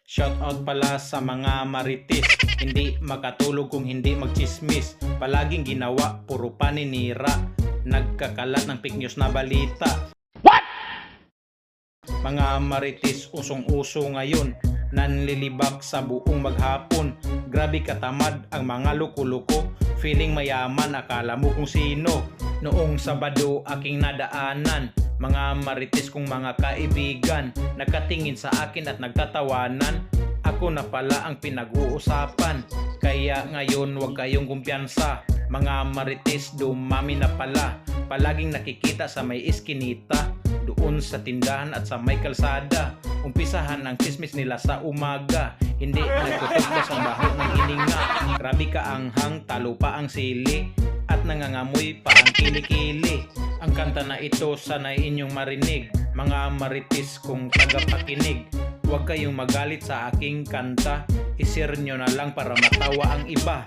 Shoutout pala sa mga marites, hindi makatulog kung hindi magchismis. Palaging ginawa, puro paninira, nagkakalat ng fake news na balita. Mga marites usong-uso ngayon, nanlilibak sa buong maghapon. Grabe katamad ang mga luko-luko, feeling mayaman akala mo kung sino. Noong Sabado aking nadaanan, mga marites kong mga kaibigan, nakatingin sa akin at nagtatawanan. Ako na pala ang pinag-uusapan, kaya ngayon huwag kayong kumpiyansa. Mga marites dumami na pala, palaging nakikita sa may iskinita, doon sa tindahan at sa may kalsada. Umpisahan ang chismis nila sa umaga, hindi nagtutugmas ang baho ng hininga. Grabe ka anghang, talo pa ang sili, at nangangamoy pa ang kilikili. Ang kanta na ito sana'y inyong marinig, mga marites kong tagapakinig. Huwag kayong magalit sa aking kanta, i-share nyo na lang para matawa ang iba.